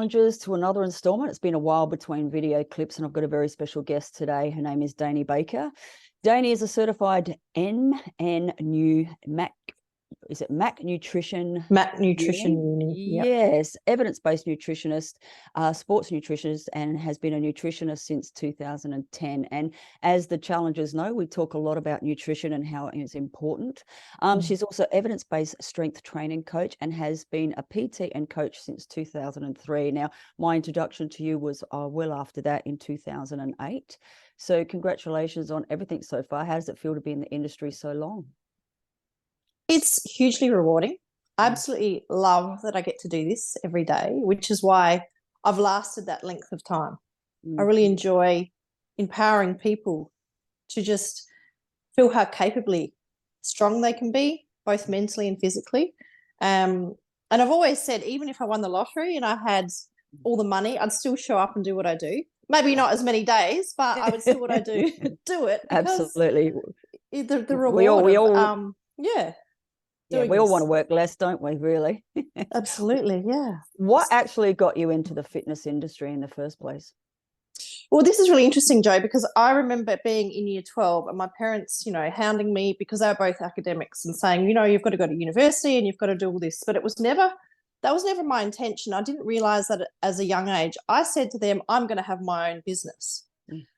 challenges to another installment. It's been a while between video clips, and I've got a very special guest today. Her name is Dayni Baker. Dayni is a certified MacNutrition? MacNutrition. Yes, evidence-based nutritionist, sports nutritionist, and has been a nutritionist since 2010. And as the challengers know, we talk a lot about nutrition and how it's important. She's also evidence-based strength training coach and has been a PT and coach since 2003. Now, my introduction to you was well after that in 2008. So congratulations on everything so far. How does it feel to be in the industry so long? It's hugely rewarding. I absolutely love that I get to do this every day, which is why I've lasted that length of time. I really enjoy empowering people to just feel how capably strong they can be, both mentally and physically. And I've always said, even if I won the lottery and I had all the money, I'd still show up and do what I do. Maybe not as many days, but I would still what I do, do it. Absolutely. The reward we all we all want to work less, don't we, really? Absolutely, yeah. What actually got you into the fitness industry in the first place? Well, this is really interesting, Jo, because I remember being in year 12 and my parents, hounding me because they were both academics and saying, you've got to go to university and you've got to do all this. But that was never my intention. I didn't realize that as a young age. I said to them, I'm going to have my own business.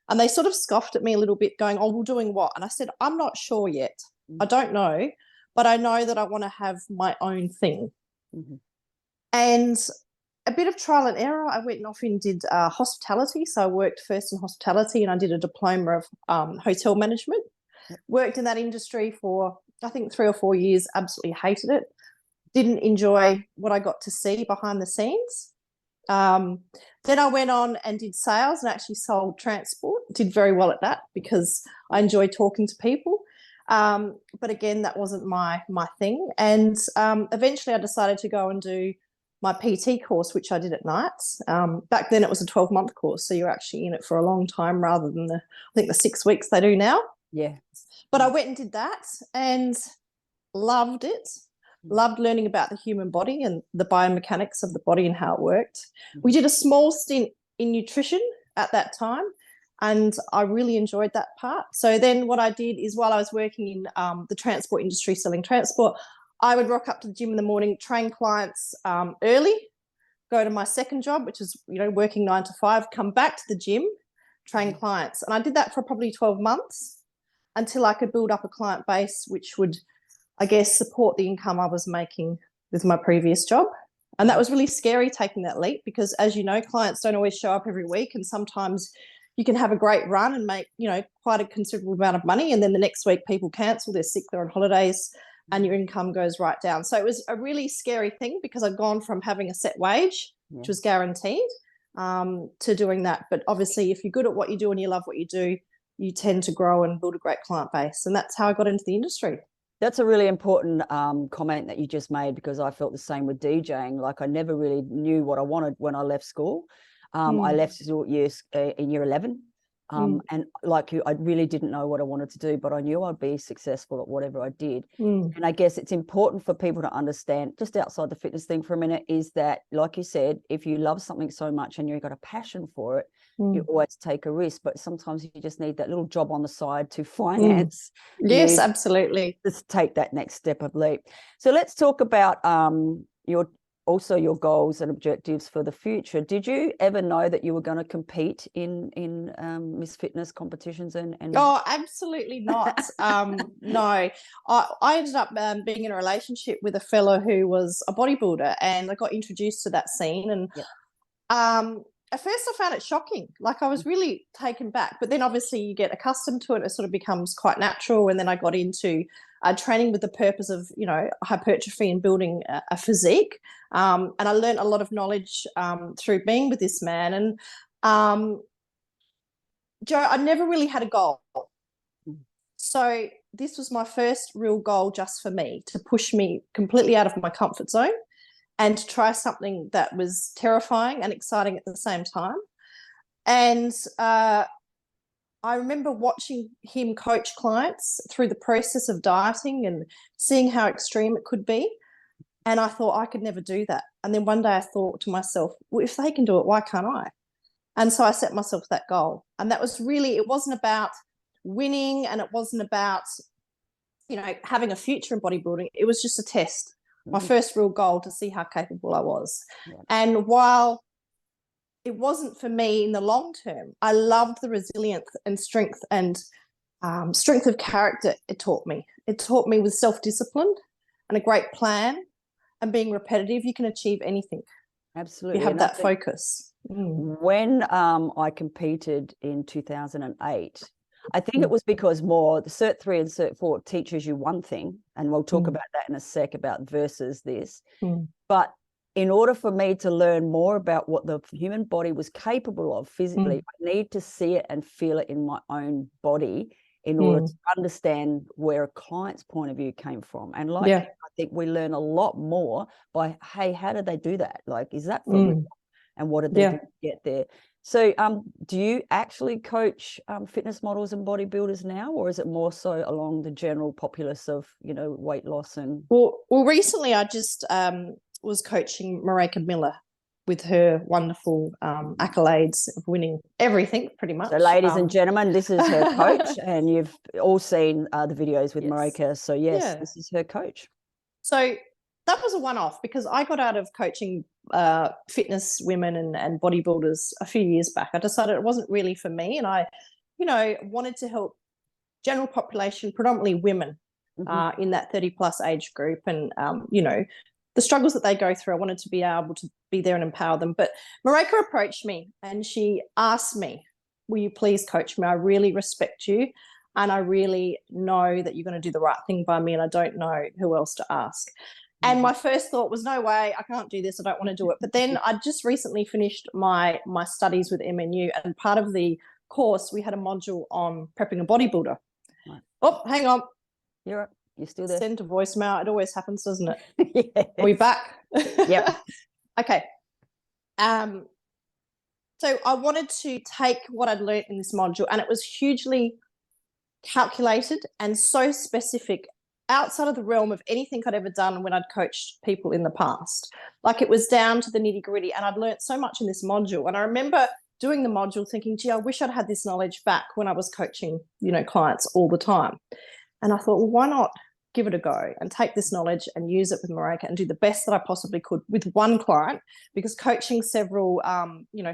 And they sort of scoffed at me a little bit going, oh, well, doing what? And I said, I'm not sure yet. I don't know. But I know that I want to have my own thing. And a bit of trial and error. I went off and did hospitality. So I worked first in hospitality and I did a diploma of hotel management. Worked in that industry for, I think, 3 or 4 years. Absolutely hated it. Didn't enjoy what I got to see behind the scenes. Then I went on and did sales and actually sold transport. Did very well at that because I enjoy talking to people. But again, that wasn't my thing. And eventually I decided to go and do my PT course, which I did at nights. Back then it was a 12-month course, so you're actually in it for a long time rather than the 6 weeks they do now. Yeah. But I went and did that and loved it. Loved learning about the human body and the biomechanics of the body and how it worked. We did a small stint in nutrition at that time. And I really enjoyed that part. So then what I did is while I was working in the transport industry, selling transport, I would rock up to the gym in the morning, train clients early, go to my second job, which is, working 9 to 5, come back to the gym, train clients. And I did that for probably 12 months until I could build up a client base, which would, I guess, support the income I was making with my previous job. And that was really scary taking that leap because, as you know, clients don't always show up every week. And sometimes you can have a great run and make, quite a considerable amount of money. And then the next week people cancel, they're sick, they're on holidays and your income goes right down. So it was a really scary thing because I'd gone from having a set wage, which was guaranteed, to doing that. But obviously if you're good at what you do and you love what you do, you tend to grow and build a great client base. And that's how I got into the industry. That's a really important comment that you just made because I felt the same with DJing. Like I never really knew what I wanted when I left school. I left school in year 11. And like you, I really didn't know what I wanted to do, but I knew I'd be successful at whatever I did. And I guess it's important for people to understand, just outside the fitness thing for a minute, is that, like you said, if you love something so much and you've got a passion for it, you always take a risk. But sometimes you just need that little job on the side to finance. Yes, absolutely. Just take that next step of leap. So let's talk about your goals and objectives for the future. Did you ever know that you were going to compete in Miss Fitness competitions? And Oh, absolutely not. No, I ended up being in a relationship with a fellow who was a bodybuilder, and I got introduced to that scene. And at first I found it shocking. Like I was really taken back, but then obviously you get accustomed to it. It sort of becomes quite natural. And then I got into training with the purpose of, hypertrophy and building a physique. And I learned a lot of knowledge through being with this man. And Jo, I never really had a goal. So this was my first real goal just for me, to push me completely out of my comfort zone and to try something that was terrifying and exciting at the same time. And I remember watching him coach clients through the process of dieting and seeing how extreme it could be. And I thought I could never do that. And then one day I thought to myself, well, if they can do it, why can't I? And so I set myself that goal. And that was really, it wasn't about winning, and it wasn't about, having a future in bodybuilding. It was just a test, my first real goal, to see how capable I was. Yeah. And while it wasn't for me in the long term, I loved the resilience and strength of character it taught me. It taught me with self-discipline and a great plan and being repetitive, you can achieve anything. Absolutely. You have that focus. When I competed in 2008, I think it was because more the Cert 3 and Cert 4 teaches you one thing, and we'll talk about that in a sec, about versus this. But in order for me to learn more about what the human body was capable of physically, I need to see it and feel it in my own body in order to understand where a client's point of view came from. And I think we learn a lot more by, hey, how did they do that? Like, is that for real? And what did they do to get there? So do you actually coach fitness models and bodybuilders now, or is it more so along the general populace of, weight loss? And well, recently I just was coaching Marika Miller with her wonderful accolades of winning everything, pretty much. So, ladies and gentlemen, this is her coach, and you've all seen the videos with Marika. So, yes, this is her coach. So that was a one-off, because I got out of coaching fitness women and bodybuilders a few years back. I decided it wasn't really for me, and I, wanted to help general population, predominantly women, in that 30-plus age group, and the struggles that they go through. I wanted to be able to be there and empower them. But Marika approached me and she asked me, will you please coach me? I really respect you, and I really know that you're going to do the right thing by me, and I don't know who else to ask. And my first thought was, no way, I can't do this. I don't want to do it. But then I just recently finished my studies with MNU, and part of the course, we had a module on prepping a bodybuilder. Right. Oh, hang on. You're still there. Send to voicemail. It always happens, doesn't it? Yes. Are we back? Yep. Okay. So I wanted to take what I'd learned in this module, and it was hugely calculated and so specific, outside of the realm of anything I'd ever done when I'd coached people in the past. Like, it was down to the nitty-gritty, and I'd learned so much in this module. And I remember doing the module thinking, gee, I wish I'd had this knowledge back when I was coaching, clients all the time. And I thought, well, why not give it a go and take this knowledge and use it with Marika and do the best that I possibly could with one client, because coaching several,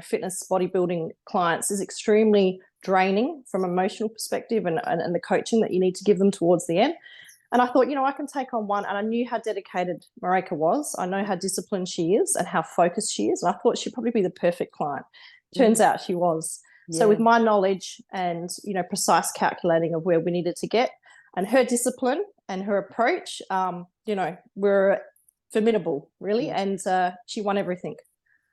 fitness bodybuilding clients is extremely draining from an emotional perspective, and the coaching that you need to give them towards the end. And I thought, I can take on one, and I knew how dedicated Marika was. I know how disciplined she is and how focused she is. And I thought she'd probably be the perfect client. Turns out she was. Yeah. So with my knowledge and, precise calculating of where we needed to get, and her discipline and her approach, were formidable, really. And she won everything.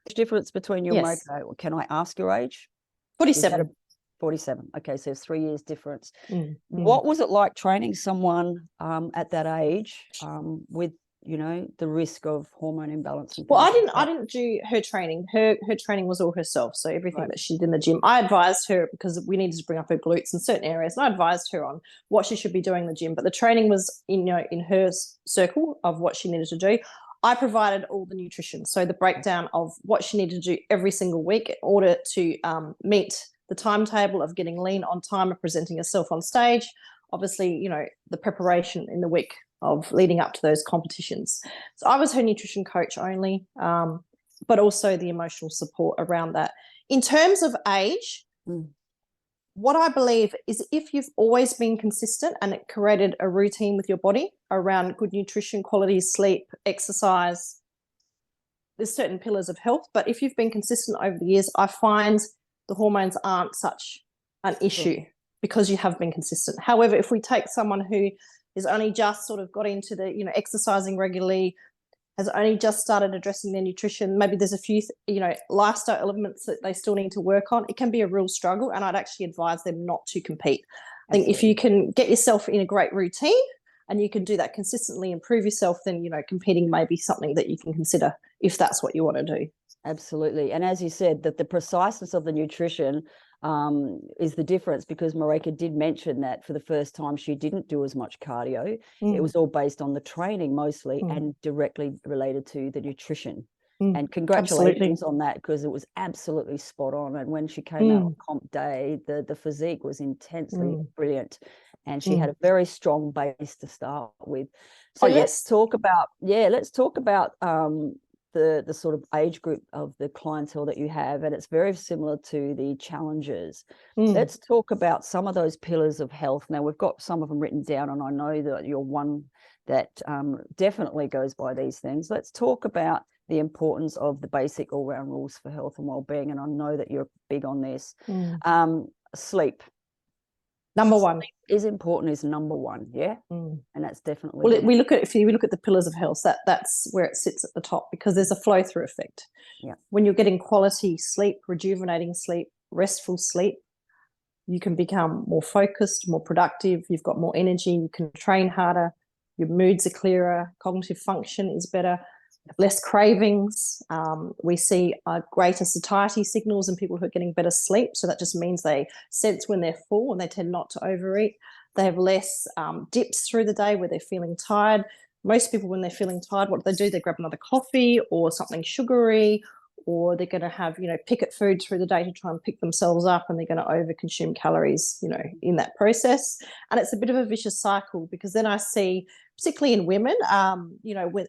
The difference between you and Marika, can I ask your age? 47. 47. Okay, so there's 3 years difference. What was it like training someone at that age with, the risk of hormone imbalance? Well, I didn't do her training. Her training was all herself. So everything that she did in the gym, I advised her, because we needed to bring up her glutes in certain areas, and I advised her on what she should be doing in the gym. But the training was in her circle of what she needed to do. I provided all the nutrition, so the breakdown of what she needed to do every single week in order to meet the timetable of getting lean on time and presenting herself on stage. Obviously, the preparation in the week of leading up to those competitions. So I was her nutrition coach only, but also the emotional support around that. In terms of age, what I believe is, if you've always been consistent and it created a routine with your body around good nutrition, quality sleep, exercise, there's certain pillars of health. But if you've been consistent over the years, I find the hormones aren't such an issue because you have been consistent. However, if we take someone who is only just sort of got into the, exercising regularly, has only just started addressing their nutrition, maybe there's a few, lifestyle elements that they still need to work on, it can be a real struggle. And I'd actually advise them not to compete. I think if you can get yourself in a great routine and you can do that consistently, improve yourself, then, competing may be something that you can consider if that's what you want to do. Absolutely. And as you said, that the preciseness of the nutrition is the difference, because Marika did mention that for the first time she didn't do as much cardio. It was all based on the training mostly and directly related to the nutrition. And congratulations on that, because it was absolutely spot on. And when she came out on comp day, the physique was intensely brilliant, and she had a very strong base to start with. So let's talk about the sort of age group of the clientele that you have, and it's very similar to the challengers. Let's talk about some of those pillars of health. Now, we've got some of them written down, and I know that you're one that definitely goes by these things. Let's talk about the importance of the basic all-round rules for health and well-being, and I know that you're big on this. Sleep. Number one is important, is number one, and that's definitely. Well, we look at, if you look at the pillars of health, that's where it sits at the top, because there's a flow-through effect. When you're getting quality sleep, rejuvenating sleep, restful sleep, you can become more focused, more productive. You've got more energy. You can train harder. Your moods are clearer. Cognitive function is better. Less cravings. We see greater satiety signals in people who are getting better sleep. So that just means they sense when they're full and they tend not to overeat. They have less dips through the day where they're feeling tired. Most people, when they're feeling tired, what do? They grab another coffee or something sugary, or they're going to have, picket food through the day to try and pick themselves up, and they're going to overconsume calories, in that process. And it's a bit of a vicious cycle, because then I see, particularly in women,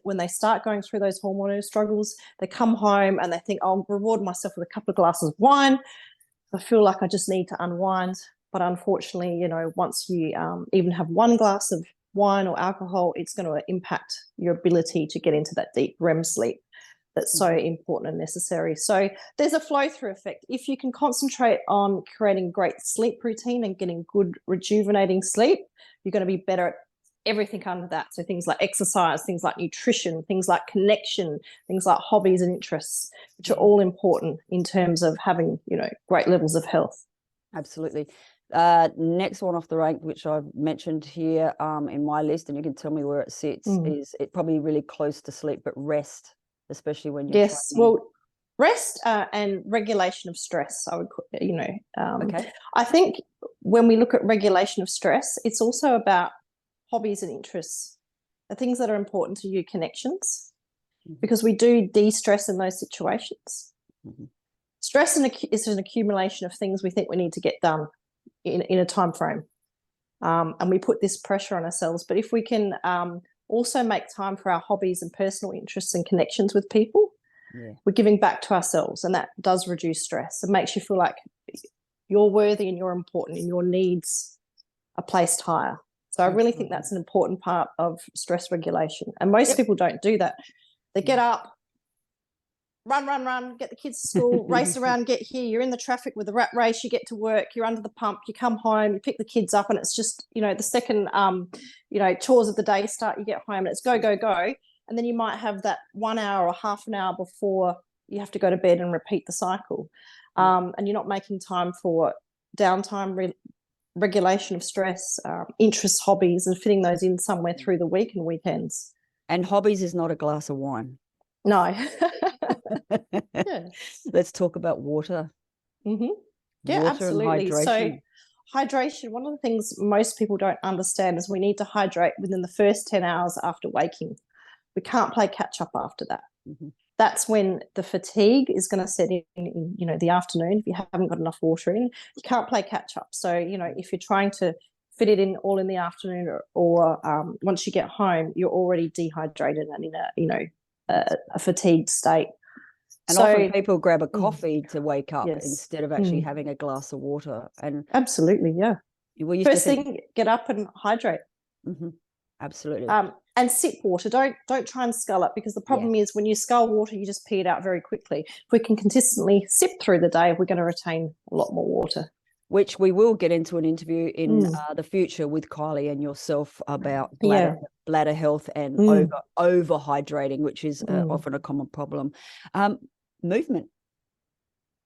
when they start going through those hormonal struggles, they come home and they think, I'll reward myself with a couple of glasses of wine. I feel like I just need to unwind. But unfortunately, once you even have one glass of wine or alcohol, it's going to impact your ability to get into that deep REM sleep that's so important and necessary. So there's a flow-through effect. If you can concentrate on creating great sleep routine and getting good rejuvenating sleep, you're going to be better at everything under that. So things like exercise, things like nutrition, things like connection, things like hobbies and interests, which are all important in terms of having, great levels of health. Absolutely. Next one off the rank, which I've mentioned here in my list, and you can tell me where it sits, is it probably really close to sleep, but rest, especially when you're training. Well, rest and regulation of stress, I would, okay. I think when we look at regulation of stress, it's also about hobbies and interests, the things that are important to you, connections, because we do de-stress in those situations. Stress is an accumulation of things we think we need to get done in a time frame, and we put this pressure on ourselves. But if we can also make time for our hobbies and personal interests and connections with people, we're giving back to ourselves, and that does reduce stress. It makes you feel like you're worthy and you're important and your needs are placed higher. So I really think that's an important part of stress regulation. And most people don't do that. They get up, run, get the kids to school, race around, get here. You're in the traffic with the rat race. You get to work, you're under the pump, you come home, you pick the kids up, and it's just, the second, chores of the day start, you get home and it's go. And then you might have that 1 hour or half an hour before you have to go to bed and repeat the cycle. And you're not making time for downtime, regulation of stress, interests, hobbies, and fitting those in somewhere through the week and weekends. And hobbies is not a glass of wine. No. Let's talk about water. Yeah, water absolutely. And hydration. So hydration, one of the things most people don't understand is we need to hydrate within the first 10 hours after waking. We can't play catch up after that. That's when the fatigue is going to set in, the afternoon. If you haven't got enough water in, you can't play catch up. So, if you're trying to fit it in all in the afternoon or once you get home, you're already dehydrated and in a fatigued state. And often people grab a coffee to wake up instead of actually having a glass of water. And absolutely, yeah. First thing, get up and hydrate. Absolutely. And sip water. Don't try and scull it, because the problem is when you scull water, you just pee it out very quickly. If we can consistently sip through the day, we're going to retain a lot more water. Which we will get into an interview in the future with Kylie and yourself about bladder health and over hydrating, which is often a common problem. Movement.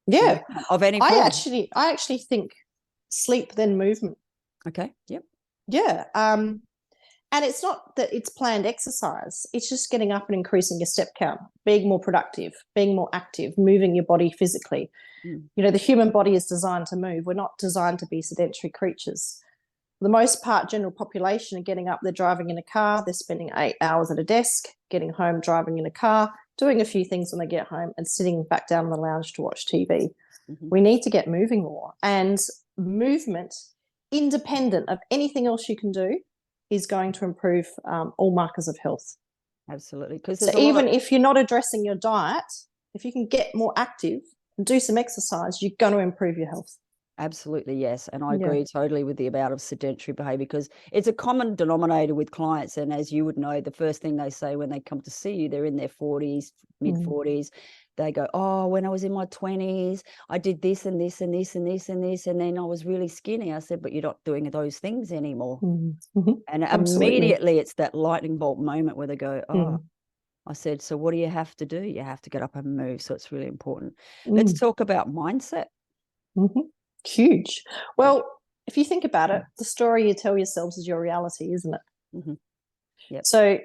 Yeah. Of any form. I actually think sleep then movement. Okay. Yep. Yeah. And it's not that it's planned exercise. It's just getting up and increasing your step count, being more productive, being more active, moving your body physically. You know, the human body is designed to move. We're not designed to be sedentary creatures. For the most part, general population are getting up, they're driving in a car, they're spending 8 hours at a desk, getting home, driving in a car, doing a few things when they get home, and sitting back down in the lounge to watch TV. We need to get moving more. And movement, independent of anything else you can do, is going to improve all markers of health. Absolutely. So even if you're not addressing your diet, if you can get more active and do some exercise, you're going to improve your health. Absolutely, yes. And I agree totally with the amount of sedentary behavior, because it's a common denominator with clients. And as you would know, the first thing they say when they come to see you, they're in their 40s, mid-40s. They go, oh, when I was in my 20s, I did this and this and this and this and this, and then I was really skinny. I said, but you're not doing those things anymore. And immediately it's that lightning bolt moment where they go, oh, I said, so what do you have to do? You have to get up and move. So it's really important. Let's talk about mindset. Huge. Well, if you think about it, the story you tell yourselves is your reality, isn't it? So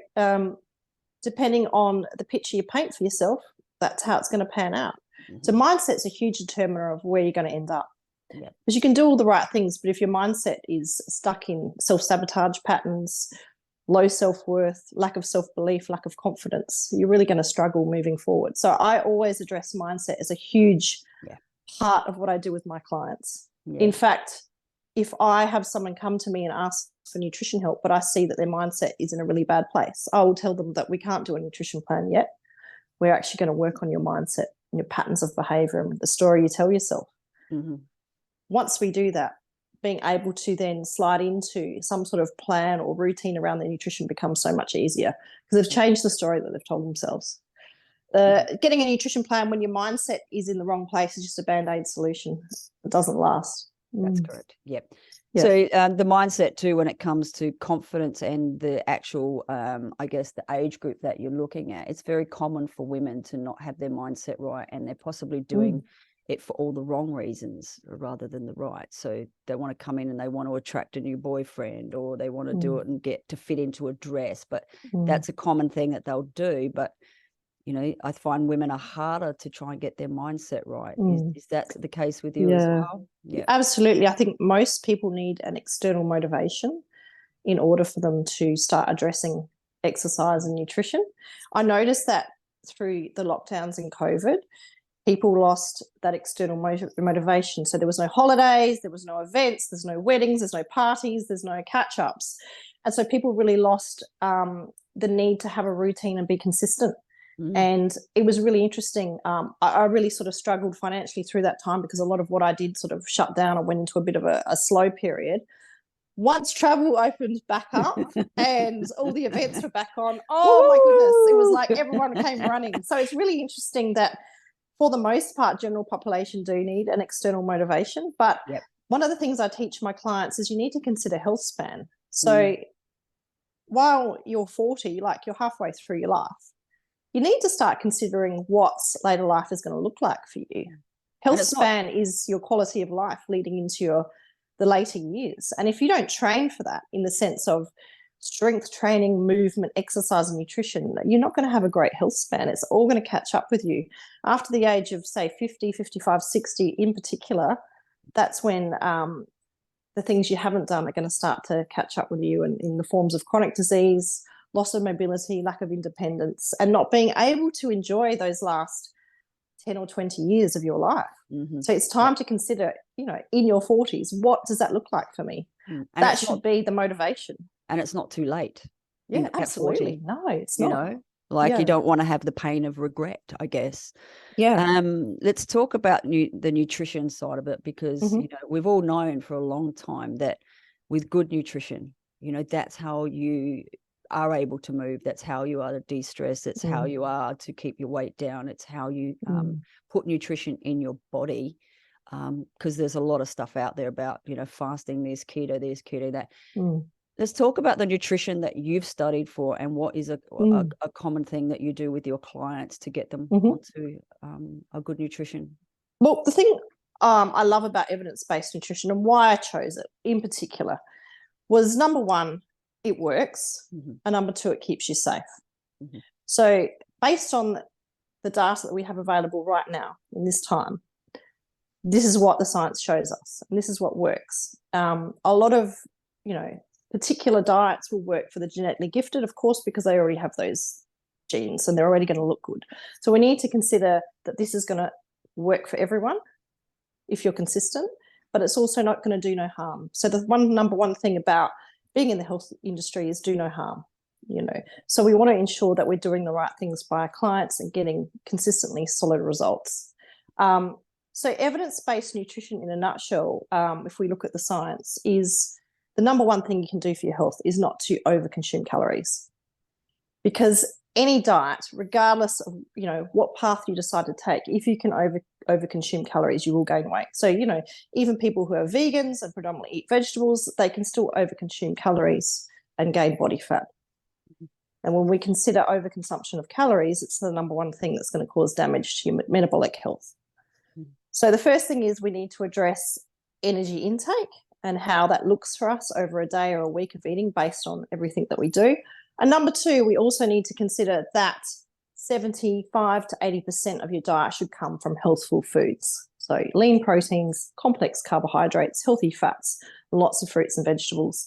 depending on the picture you paint for yourself, that's how it's going to pan out. So mindset's a huge determiner of where you're going to end up. Because you can do all the right things, but if your mindset is stuck in self-sabotage patterns, low self-worth, lack of self-belief, lack of confidence, you're really going to struggle moving forward. So I always address mindset as a huge part of what I do with my clients. In fact, if I have someone come to me and ask for nutrition help, but I see that their mindset is in a really bad place, I will tell them that we can't do a nutrition plan yet. We're actually going to work on your mindset and your patterns of behavior and the story you tell yourself. Once we do that, being able to then slide into some sort of plan or routine around their nutrition becomes so much easier, because they've changed the story that they've told themselves. Getting a nutrition plan when your mindset is in the wrong place is just a Band-Aid solution. It doesn't last. That's correct. So the mindset too, when it comes to confidence and the actual, I guess, the age group that you're looking at, it's very common for women to not have their mindset right, and they're possibly doing it for all the wrong reasons rather than the right. So they want to come in and they want to attract a new boyfriend, or they want to do it and get to fit into a dress. But that's a common thing that they'll do. But you know, I find women are harder to try and get their mindset right. Is that the case with you as well? Absolutely. I think most people need an external motivation in order for them to start addressing exercise and nutrition. I noticed that through the lockdowns and COVID, people lost that external motivation. So there was no holidays, there was no events, there's no weddings, there's no parties, there's no catch-ups. And so people really lost the need to have a routine and be consistent. And it was really interesting. I really sort of struggled financially through that time, because a lot of what I did sort of shut down. I went into a bit of a slow period. Once travel opened back up and all the events were back on, oh my goodness, it was like everyone came running. So it's really interesting that for the most part, general population do need an external motivation. But one of the things I teach my clients is you need to consider health span. So while you're 40, like you're halfway through your life, you need to start considering what later life is going to look like for you. Health span is your quality of life leading into the later years. And if you don't train for that in the sense of strength training, movement, exercise, and nutrition, you're not going to have a great health span. It's all going to catch up with you. After the age of, say, 50, 55, 60 in particular, that's when the things you haven't done are going to start to catch up with you in the forms of chronic disease, loss of mobility, lack of independence, and not being able to enjoy those last 10 or 20 years of your life. So it's time to consider, you know, in your 40s, what does that look like for me? And that should be the motivation. And it's not too late. Yeah, absolutely. No, it's not. You know, like you don't want to have the pain of regret, I guess. Let's talk about the nutrition side of it, because, you know, we've all known for a long time that with good nutrition, you know, that's how you are able to move. That's how you are to de-stress. It's how you are to keep your weight down. It's how you put nutrition in your body, because there's a lot of stuff out there about, you know, fasting, this, keto, that. Let's talk about the nutrition that you've studied for, and what is a common thing that you do with your clients to get them onto a good nutrition. Well, the thing I love about evidence-based nutrition, and why I chose it in particular, was number one, it works, and number two, it keeps you safe. So based on the data that we have available right now in this time, this is what the science shows us, and this is what works. A lot of, particular diets will work for the genetically gifted, of course, because they already have those genes and they're already going to look good. So we need to consider that this is going to work for everyone if you're consistent, but it's also not going to do no harm. So the number one thing about being in the health industry is do no harm. So we want to ensure that we're doing the right things by our clients and getting consistently solid results. So evidence-based nutrition in a nutshell, if we look at the science, is the number one thing you can do for your health is not to overconsume calories. Because any diet, regardless of, what path you decide to take, if you can overconsume calories, you will gain weight. So, even people who are vegans and predominantly eat vegetables, they can still overconsume calories and gain body fat. And when we consider overconsumption of calories, it's the number one thing that's going to cause damage to your metabolic health. So the first thing is we need to address energy intake and how that looks for us over a day or a week of eating based on everything that we do. And number two, we also need to consider that 75 to 80% of your diet should come from healthful foods. So lean proteins, complex carbohydrates, healthy fats, lots of fruits and vegetables.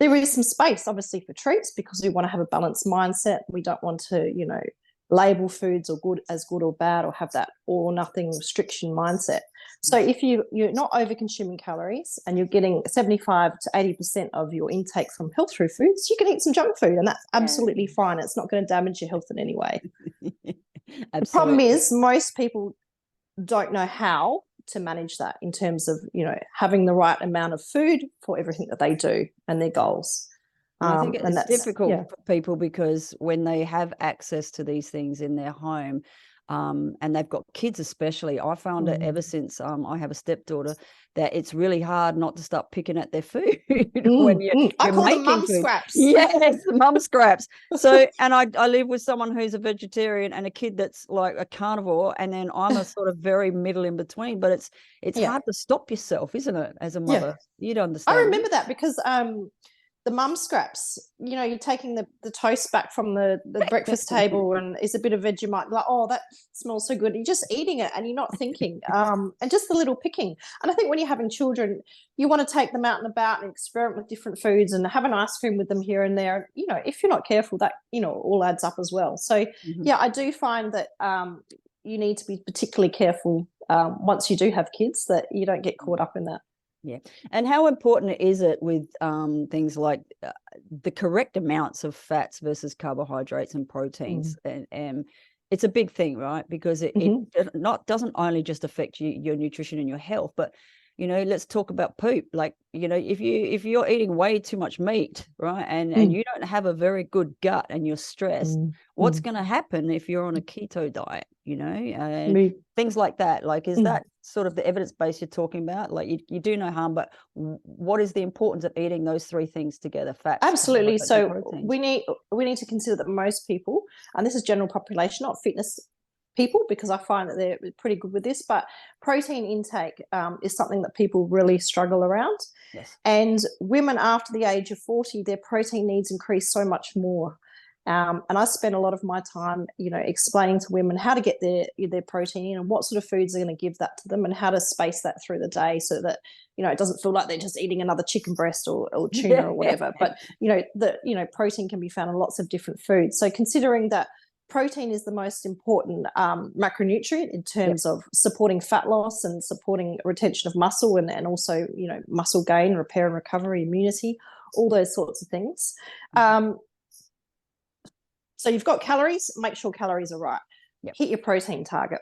There is some space, obviously, for treats because we want to have a balanced mindset. We don't want to, label foods as good or bad or have that all or nothing restriction mindset. So if you're not over-consuming calories and you're getting 75 to 80% of your intake from health-through foods, you can eat some junk food and that's absolutely fine. It's not going to damage your health in any way. The problem is most people don't know how to manage that in terms of, having the right amount of food for everything that they do and their goals. I think it's difficult for people because when they have access to these things in their home, and they've got kids especially, I found it ever since I have a stepdaughter that it's really hard not to start picking at their food when you're I call them mum food. scraps. Yes, the mum scraps. So, and I live with someone who's a vegetarian and a kid that's like a carnivore, and then I'm a sort of very middle in between. But it's hard to stop yourself, isn't it, as a mother? You'd understand. I remember that because the mum scraps, you're taking the toast back from the breakfast table and it's a bit of Vegemite, like, oh, that smells so good. You're just eating it and you're not thinking. And just the little picking. And I think when you're having children, you want to take them out and about and experiment with different foods and have an ice cream with them here and there. If you're not careful, that, all adds up as well. So, I do find that you need to be particularly careful once you do have kids that you don't get caught up in that. Yeah. And how important is it with things like the correct amounts of fats versus carbohydrates and proteins? And it's a big thing, right? Because it doesn't only just affect your nutrition and your health, but let's talk about poop. Like, if you're eating way too much meat, right, and you don't have a very good gut and you're stressed, what's going to happen if you're on a keto diet? And things like that. Like, is that sort of the evidence base you're talking about? Like, you do no harm, but what is the importance of eating those three things together? Fats, absolutely. So we need to consider that most people, and this is general population, not fitness people, because I find that they're pretty good with this, but protein intake is something that people really struggle around. Yes. And women after the age of 40, their protein needs increase so much more. And I spend a lot of my time, explaining to women how to get their protein in and what sort of foods are going to give that to them and how to space that through the day so that, it doesn't feel like they're just eating another chicken breast or tuna or whatever. But, protein can be found in lots of different foods. So considering that protein is the most important macronutrient in terms of supporting fat loss and supporting retention of muscle and also, muscle gain, repair and recovery, immunity, all those sorts of things. So you've got calories, make sure calories are right. Hit your protein target.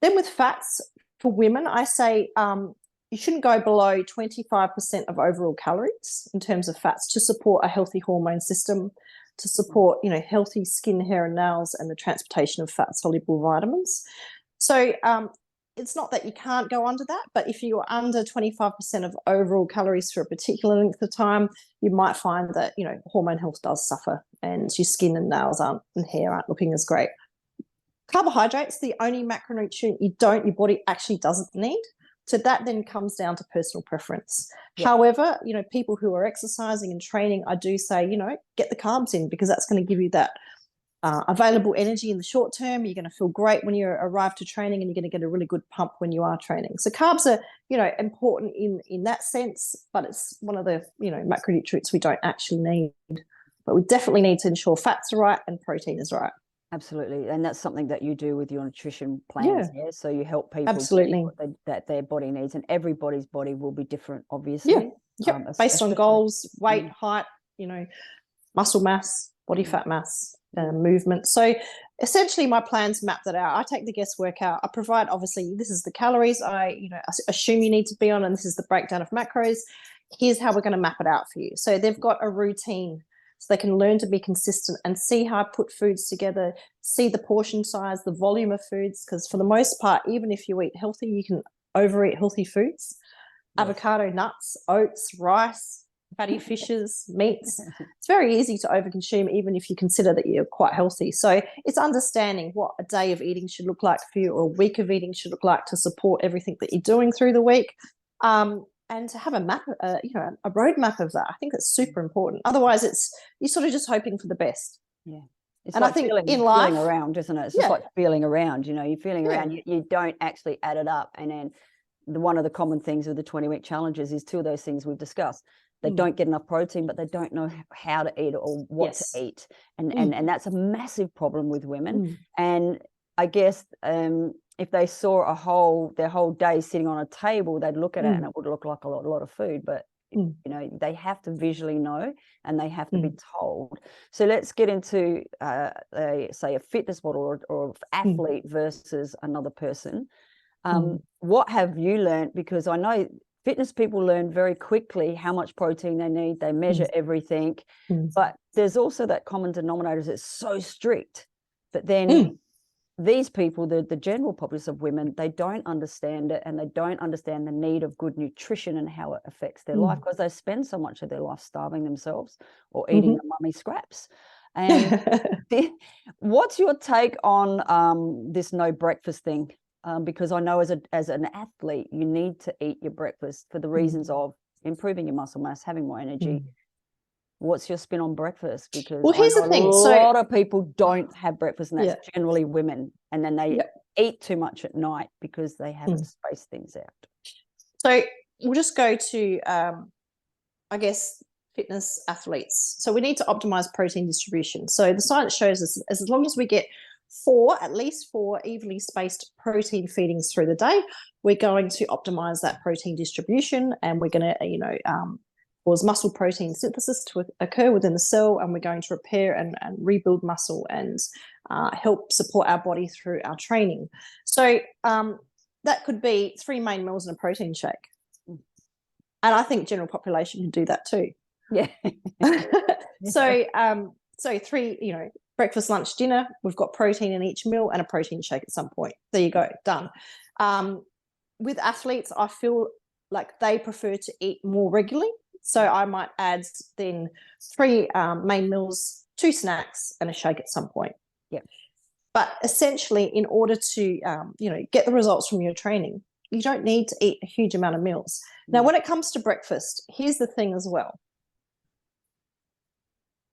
Then with fats, for women, I say you shouldn't go below 25% of overall calories in terms of fats to support a healthy hormone system, to support, healthy skin, hair and nails and the transportation of fat-soluble vitamins. So it's not that you can't go under that, but if you're under 25% of overall calories for a particular length of time, you might find that, hormone health does suffer and your skin and nails and hair aren't looking as great. Carbohydrates, the only macronutrient your body actually doesn't need. So that then comes down to personal preference. Yeah. However, you know, people who are exercising and training, I do say, you know, get the carbs in, because that's going to give you that available energy in the short term. You're going to feel great when you arrive to training, and you're going to get a really good pump when you are training. So carbs are, you know, important in that sense, but it's one of the, you know, macronutrients we don't actually need. But we definitely need to ensure fats are right and protein is right. Absolutely. And that's something that you do with your nutrition plans. Yeah. So you help people absolutely that their body needs, and everybody's body will be different, obviously. Based on goals, weight, height, you know, muscle mass, body fat mass, movement. So essentially my plans map that out. I take the guesswork out. I provide, obviously, this is the calories I assume you need to be on, and this is the breakdown of macros. Here's how we're going to map it out for you. So they've got a routine, so they can learn to be consistent and see how I put foods together, see the portion size, the volume of foods, because for the most part, even if you eat healthy, you can overeat healthy foods. Yes. Avocado, nuts, oats, rice, fatty fishes, meats. It's very easy to overconsume, even if you consider that you're quite healthy. So it's understanding what a day of eating should look like for you, or a week of eating should look like, to support everything that you're doing through the week. And to have a map, you know, a roadmap of that. I think that's super important. Otherwise, you're sort of just hoping for the best. Yeah. It's and like I think feeling around, isn't it? It's just like feeling around, you know, you're feeling around, you don't actually add it up. And then one of the common things with the 20-week challenges is two of those things we've discussed. They don't get enough protein, but they don't know how to eat or what to eat. And that's a massive problem with women. And I guess if they saw their whole day sitting on a table, they'd look at it and it would look like a lot of food. But you know, they have to visually know, and they have to be told. So let's get into say a fitness model or athlete versus another person. What have you learned? Because I know fitness people learn very quickly how much protein they need. They measure everything, but there's also that common denominator that's so strict. But then these people, the general populace of women, they don't understand it, and they don't understand the need of good nutrition and how it affects their life, because they spend so much of their life starving themselves or eating the mummy scraps. And what's your take on this no breakfast thing? Because I know as an athlete, you need to eat your breakfast for the reasons of improving your muscle mass, having more energy. What's your spin on breakfast? Because here's the thing. A lot of people don't have breakfast, and that's generally women. And then they eat too much at night because they haven't spaced things out. So we'll just go to, I guess, fitness athletes. So we need to optimize protein distribution. So the science shows us as long as we get at least four evenly spaced protein feedings through the day, we're going to optimize that protein distribution, and we're going to, cause muscle protein synthesis to occur within the cell, and we're going to repair and rebuild muscle and help support our body through our training. So that could be 3 main meals and a protein shake. And I think general population can do that too. Yeah. So 3, breakfast, lunch, dinner, we've got protein in each meal and a protein shake at some point. There you go, done. With athletes, I feel like they prefer to eat more regularly. So I might add then 3 main meals, 2 snacks, and a shake at some point. Yeah. But essentially, in order to get the results from your training, you don't need to eat a huge amount of meals. Now, when it comes to breakfast, here's the thing as well.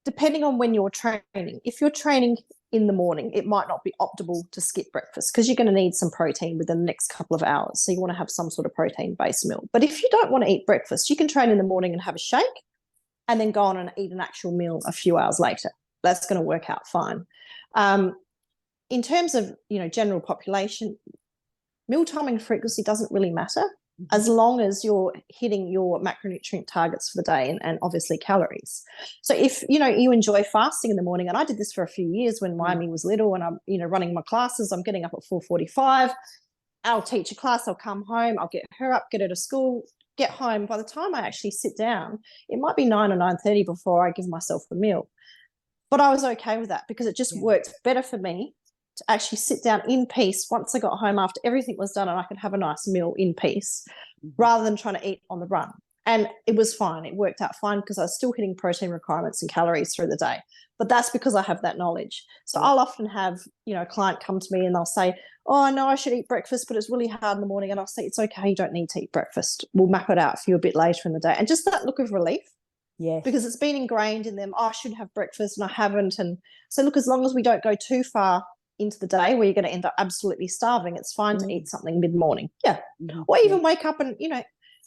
Depending on when you're training, if you're training in the morning, it might not be optimal to skip breakfast, because you're going to need some protein within the next couple of hours. So you want to have some sort of protein-based meal. But if you don't want to eat breakfast, you can train in the morning and have a shake, and then go on and eat an actual meal a few hours later. That's going to work out fine. In terms of general population, meal timing frequency doesn't really matter, as long as you're hitting your macronutrient targets for the day and obviously calories. So if you enjoy fasting in the morning, and I did this for a few years when Miami was little, and I'm running my classes, I'm getting up at 4:45. I'll teach a class, I'll come home, I'll get her up, get her to school, get home. By the time I actually sit down, it might be 9 or 9:30 before I give myself a meal. But I was okay with that, because it just worked better for me to actually sit down in peace once I got home after everything was done, and I could have a nice meal in peace, rather than trying to eat on the run. And it was fine. It worked out fine, because I was still hitting protein requirements and calories through the day. but that's because I have that knowledge. So I'll often have, you know, a client come to me and they'll say, oh, I know I should eat breakfast, but it's really hard in the morning. And I'll say, it's okay, you don't need to eat breakfast. We'll map it out for you a bit later in the day. And just that look of relief. Yes. Because it's been ingrained in them, oh, I should have breakfast and I haven't. And so look, as long as we don't go too far into the day where you're going to end up absolutely starving, it's fine to eat something mid-morning. Yeah. Or even wake up and, you know,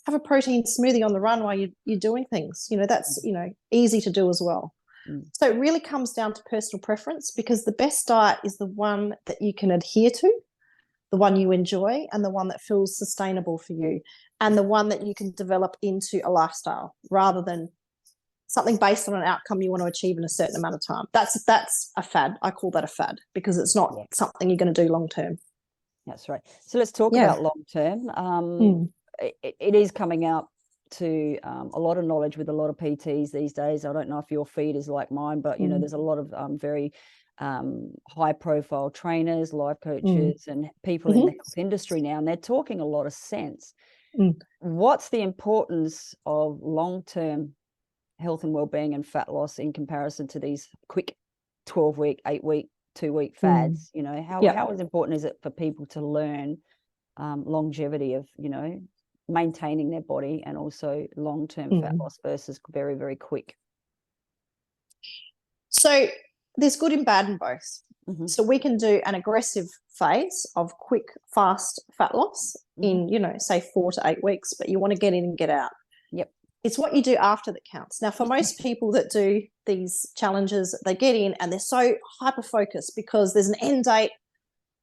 have a protein smoothie on the run while you're doing things. You know, that's, you know, easy to do as well. So it really comes down to personal preference, because the best diet is the one that you can adhere to, the one you enjoy, and the one that feels sustainable for you, and the one that you can develop into a lifestyle rather than something based on an outcome you want to achieve in a certain amount of time. That's a fad. I call that a fad, because it's not something you're going to do long term. That's right. So let's talk about long term. It is coming out to a lot of knowledge with a lot of PTs these days. I don't know if your feed is like mine, but you know, there's a lot of very high profile trainers, life coaches, and people in the health industry now, and they're talking a lot of sense. What's the importance of long term health and well-being and fat loss in comparison to these quick 12-week, 8-week, 2-week fads? You know, how important is it for people to learn longevity of, you know, maintaining their body and also long-term fat loss versus very, very quick? So there's good and bad in both. So we can do an aggressive phase of quick, fast fat loss in, you know, say 4 to 8 weeks, but you want to get in and get out. It's what you do after that counts. Now, for most people that do these challenges, they get in and they're so hyper-focused because there's an end date,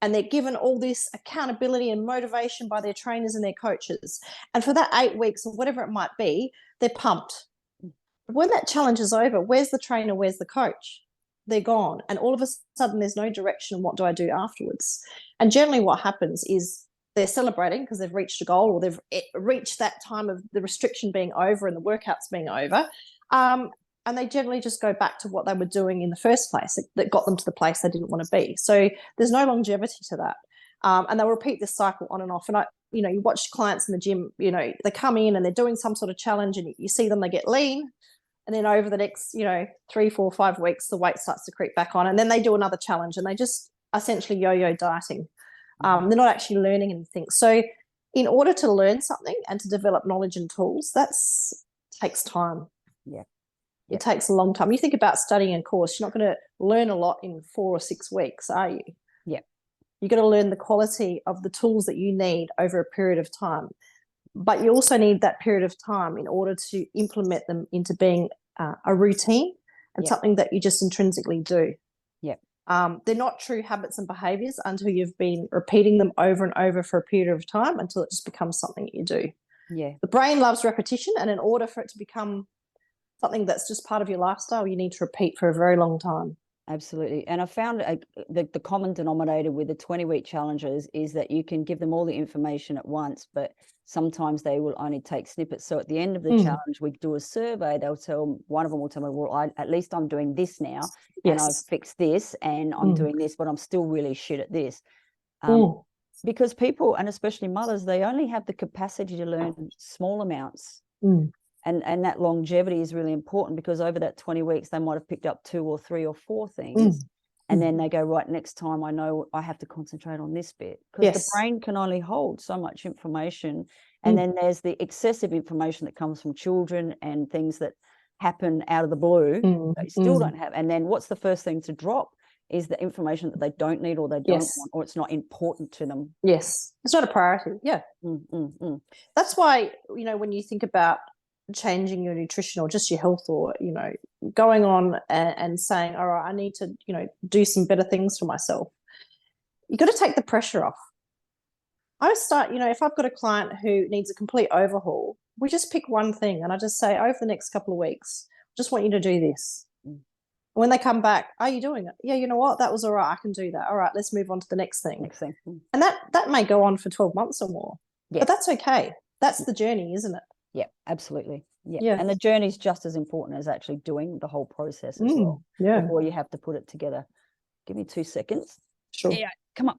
and they're given all this accountability and motivation by their trainers and their coaches. And for that 8 weeks or whatever it might be, they're pumped. When that challenge is over, where's the trainer? Where's the coach? They're gone. And all of a sudden, there's no direction. What do I do afterwards? And generally what happens is they're celebrating because they've reached a goal, or they've reached that time of the restriction being over and the workouts being over. And they generally just go back to what they were doing in the first place that got them to the place they didn't want to be. So there's no longevity to that. And they'll repeat this cycle on and off. And you know, you watch clients in the gym, you know, they come in and they're doing some sort of challenge, and you see them, they get lean. And then over the next, you know, 3, 4, 5 weeks, the weight starts to creep back on. And then they do another challenge, and they just essentially yo-yo dieting. They're not actually learning anything. So in order to learn something and to develop knowledge and tools, takes time. It takes a long time. You think about studying a course, you're not going to learn a lot in 4 or 6 weeks, are you? You're going to learn the quality of the tools that you need over a period of time. But you also need that period of time in order to implement them into being a routine and something that you just intrinsically do. They're not true habits and behaviors until you've been repeating them over and over for a period of time, until it just becomes something that you do. The brain loves repetition, and in order for it to become something that's just part of your lifestyle, you need to repeat for a very long time. Absolutely. And I found the common denominator with the 20-week challenges is that you can give them all the information at once, but sometimes they will only take snippets. So at the end of the challenge, we do a survey. One of them will tell me, well, at least I'm doing this now, and I've fixed this, and I'm doing this, but I'm still really shit at this. Because people, and especially mothers, they only have the capacity to learn small amounts. And that longevity is really important, because over that 20 weeks, they might have picked up 2 or 3 or 4 things. And then they go, right, next time I know I have to concentrate on this bit, because the brain can only hold so much information. And then there's the excessive information that comes from children and things that happen out of the blue that you still don't have. And then what's the first thing to drop is the information that they don't need, or they don't want, or it's not important to them. It's not a priority. That's why, you know, when you think about changing your nutrition or just your health, or, you know, going on and saying, all right, I need to, you know, do some better things for myself, you got to take the pressure off. I would start, you know, if I've got a client who needs a complete overhaul, we just pick one thing, and I just say, over the next couple of weeks, I just want you to do this. When they come back, are you doing it? Yeah, you know what, that was all right, I can do that. All right, let's move on to the next thing. And that may go on for 12 months or more. But that's okay. That's the journey, isn't it? Absolutely. And the journey is just as important as actually doing the whole process as well. Before you have to put it together. Give me 2 seconds. Sure. Come on.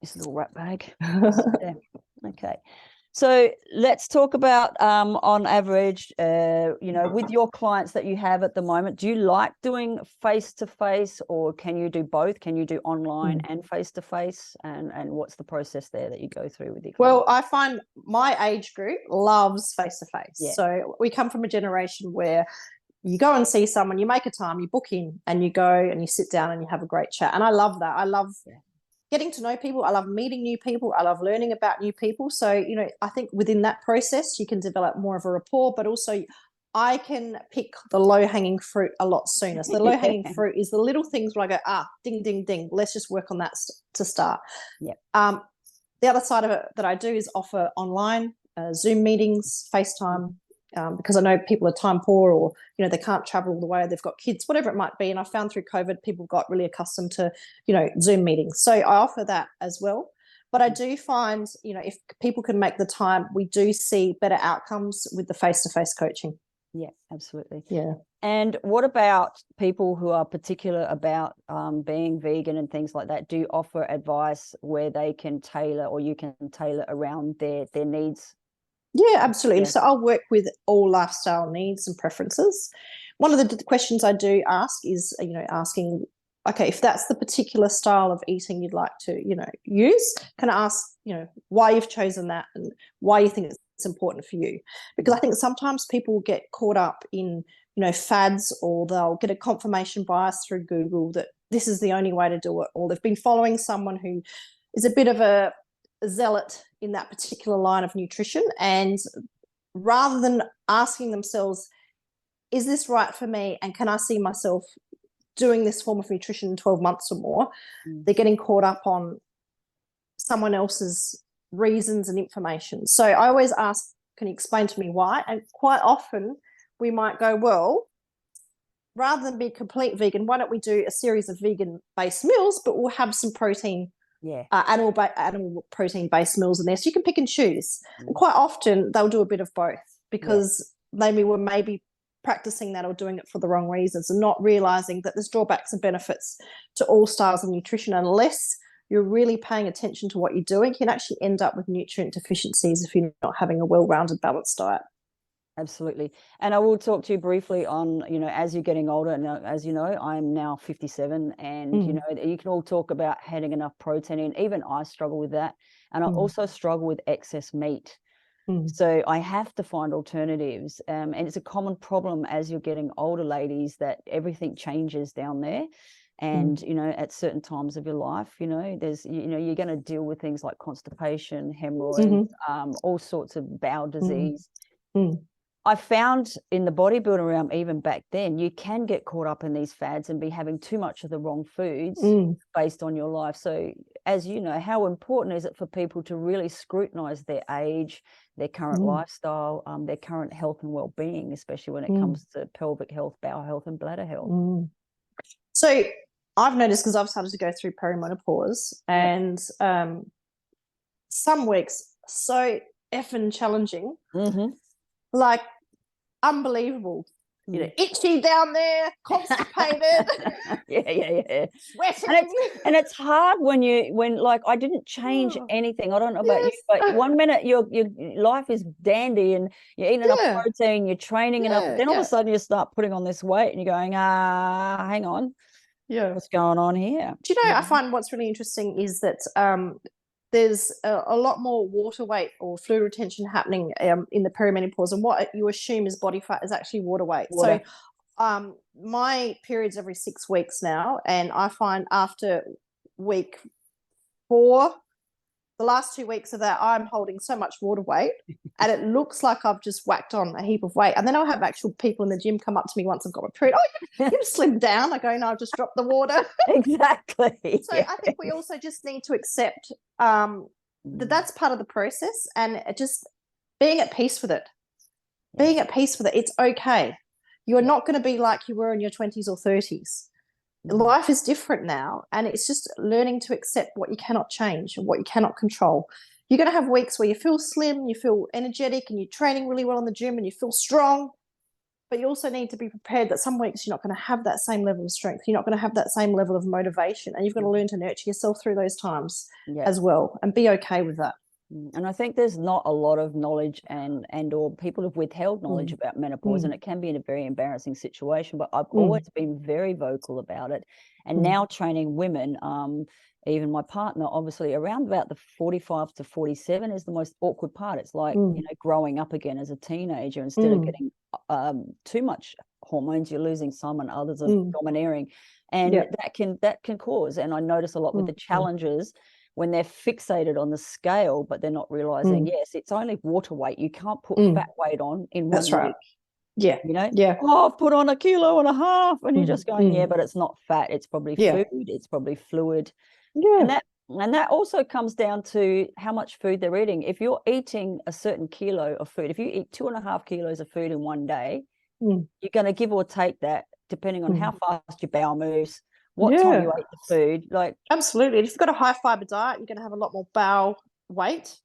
This little rat bag. Okay. So let's talk about on average, with your clients that you have at the moment, do you like doing face-to-face, or can you do both? Can you do online and face-to-face? And what's the process there that you go through with your clients? Well, I find my age group loves face-to-face. Yeah. So we come from a generation where you go and see someone, you make a time, you book in, and you go and you sit down and you have a great chat. And I love that. I love getting to know people. I love meeting new people. I love learning about new people. So, I think within that process, you can develop more of a rapport, but also I can pick the low-hanging fruit a lot sooner. So the low-hanging fruit is the little things where I go, ding, ding, ding, let's just work on that to start. Yep. The other side of it that I do is offer online Zoom meetings, FaceTime, because I know people are time poor, or they can't travel all the way, they've got kids, whatever it might be. And I found through COVID people got really accustomed to Zoom meetings, so I offer that as well. But I do find if people can make the time, we do see better outcomes with the face-to-face coaching. Yeah, absolutely. Yeah. And what about people who are particular about being vegan and things like that? Do you offer advice where they can tailor, or you can tailor around their needs? Yeah, absolutely. Yeah. So I'll work with all lifestyle needs and preferences. One of the questions I do ask is, asking, okay, if that's the particular style of eating you'd like to, use, can I ask, why you've chosen that and why you think it's important for you? Because I think sometimes people get caught up in, fads, or they'll get a confirmation bias through Google that this is the only way to do it, or they've been following someone who is a bit of a zealot in that particular line of nutrition, and rather than asking themselves, is this right for me, and can I see myself doing this form of nutrition in 12 months or more, they're getting caught up on someone else's reasons and information. So I always ask, can you explain to me why? And quite often we might go, well, rather than be complete vegan, why don't we do a series of vegan-based meals, but we'll have some protein, animal protein-based meals in there, so you can pick and choose. And quite often they'll do a bit of both, because maybe we're practicing that or doing it for the wrong reasons, and not realizing that there's drawbacks and benefits to all styles of nutrition. Unless you're really paying attention to what you're doing, you can actually end up with nutrient deficiencies if you're not having a well-rounded, balanced diet. Absolutely. And I will talk to you briefly on, as you're getting older, and as you know, I'm now 57, and, you can all talk about having enough protein, and even I struggle with that. And I also struggle with excess meat. So I have to find alternatives. And it's a common problem as you're getting older, ladies, that everything changes down there. And, at certain times of your life, there's, you're going to deal with things like constipation, hemorrhoids, all sorts of bowel disease. I found in the bodybuilding realm, even back then, you can get caught up in these fads and be having too much of the wrong foods based on your life. So as you know, how important is it for people to really scrutinize their age, their current lifestyle, their current health and well-being, especially when it comes to pelvic health, bowel health and bladder health? So I've noticed, because I've started to go through perimenopause, and some weeks so effing challenging, like unbelievable, itchy down there, constipated, sweating. And it's hard when like, I didn't change anything. I don't know about you, but one minute your life is dandy and you're eating enough protein, you're training enough, then all of a sudden you start putting on this weight and you're going, hang on, what's going on here? Do you know, I find what's really interesting is that there's a lot more water weight or fluid retention happening in the perimenopause, and what you assume is body fat is actually water weight. So my period's every 6 weeks now, and I find after week 4, the last 2 weeks of that, I'm holding so much water weight and it looks like I've just whacked on a heap of weight. And then I'll have actual people in the gym come up to me once I've got my period. Oh, you've slimmed down. I go, no, I've just dropped the water. Exactly. So I think we also just need to accept that that's part of the process, and just being at peace with it. Being at peace with it. It's okay. You're not going to be like you were in your 20s or 30s. Life is different now, and it's just learning to accept what you cannot change and what you cannot control. You're going to have weeks where you feel slim, you feel energetic, and you're training really well in the gym and you feel strong, but you also need to be prepared that some weeks you're not going to have that same level of strength. You're not going to have that same level of motivation, and you've got to learn to nurture yourself through those times as well, and be okay with that. And I think there's not a lot of knowledge and or people have withheld knowledge about menopause, and it can be in a very embarrassing situation. But I've always been very vocal about it, and now training women, even my partner, obviously around about the 45 to 47 is the most awkward part. It's like, you know, growing up again as a teenager. Instead of getting too much hormones, you're losing some and others are domineering, and that can cause. And I notice a lot with the challenges when they're fixated on the scale, but they're not realizing, yes, it's only water weight. You can't put fat weight on in 1 week. Yeah. You know, yeah. Oh, I've put on 1.5 kilos, and you're just going, yeah, but it's not fat. It's probably food. It's probably fluid. Yeah. And that also comes down to how much food they're eating. If you're eating a certain kilo of food, if you eat 2.5 kilos of food in 1 day, you're going to give or take that depending on how fast your bowel moves, what time you ate the food. Like, absolutely. If you've got a high fiber diet, you're going to have a lot more bowel weight.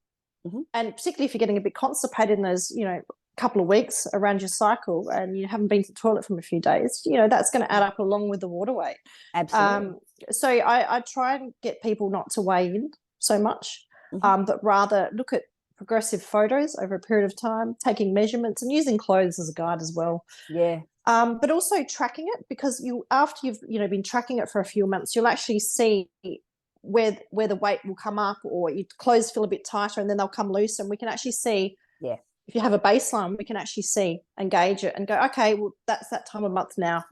And particularly if you're getting a bit constipated in those, you know, couple of weeks around your cycle and you haven't been to the toilet for a few days, you know, that's going to add up along with the water weight. Absolutely. So I try and get people not to weigh in so much, but rather look at progressive photos over a period of time, taking measurements and using clothes as a guide as well. Yeah. But also tracking it, because after you've, you know, been tracking it for a few months, you'll actually see where the weight will come up, or your clothes feel a bit tighter and then they'll come loose, and we can actually see if you have a baseline, we can actually see and gauge it and go, okay, well, that's that time of month now.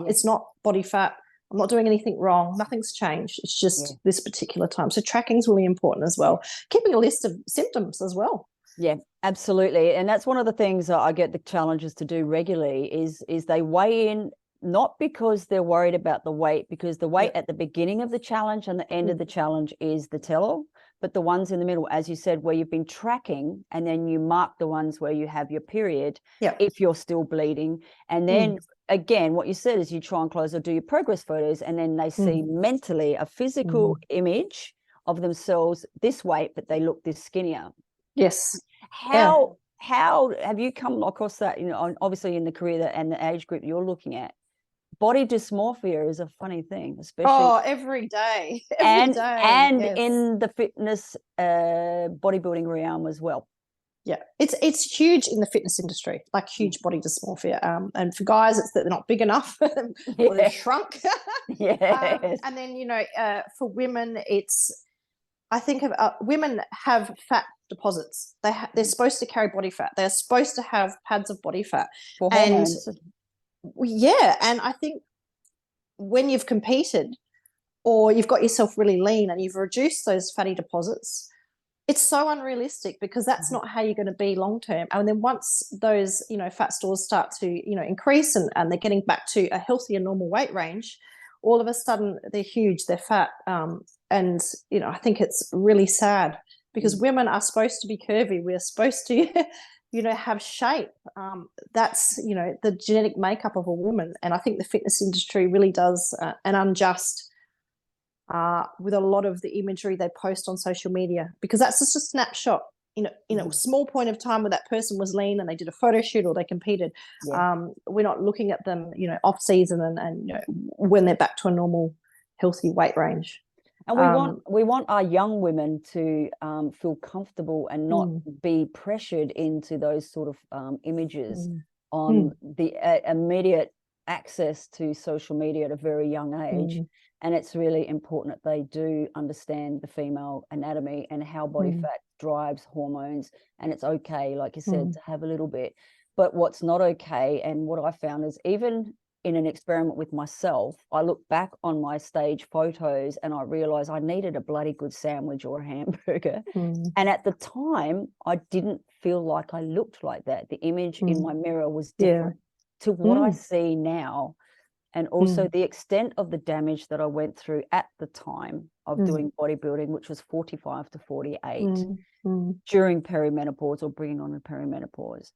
It's not body fat. I'm not doing anything wrong. Nothing's changed. It's just this particular time. So tracking is really important as well. Keeping a list of symptoms as well. Yeah, absolutely. And that's one of the things that I get the challenges to do regularly is they weigh in, not because they're worried about the weight, because the weight at the beginning of the challenge and the end of the challenge is the tell-all, but the ones in the middle, as you said, where you've been tracking, and then you mark the ones where you have your period, if you're still bleeding. And then again, what you said is you try and close or do your progress photos, and then they see mentally a physical image of themselves this weight, but they look this skinnier. Yes. How have you come across that, you know, obviously in the career and the age group you're looking at? Body dysmorphia is a funny thing, especially every day. And in the fitness bodybuilding realm as well. Yeah, it's huge in the fitness industry, like huge body dysmorphia. And for guys, it's that they're not big enough or they're shrunk. And then, you know, for women, I think women have fat deposits. They're supposed to carry body fat. They're supposed to have pads of body fat. For hormones. And I think when you've competed or you've got yourself really lean and you've reduced those fatty deposits, it's so unrealistic, because that's not how you're going to be long term. And then once those, you know, fat stores start to, you know, increase and they're getting back to a healthier normal weight range, all of a sudden they're huge, they're fat. And, you know, I think it's really sad, because women are supposed to be curvy. We're supposed to, you know, have shape. That's, you know, the genetic makeup of a woman. And I think the fitness industry really does an unjust with a lot of the imagery they post on social media, because that's just a snapshot in a small point of time where that person was lean and they did a photo shoot or they competed. We're not looking at them, you know, off season and you know, when they're back to a normal healthy weight range. And we want our young women to feel comfortable and not be pressured into those sort of images on the immediate access to social media at a very young age. And it's really important that they do understand the female anatomy and how body fat drives hormones. And it's okay, like you said, to have a little bit. But what's not okay, and what I found is, even in an experiment with myself, I look back on my stage photos and I realized I needed a bloody good sandwich or a hamburger. And at the time, I didn't feel like I looked like that. The image in my mirror was different to what I see now. And also the extent of the damage that I went through at the time of doing bodybuilding, which was 45 to 48 during perimenopause or bringing on the perimenopause.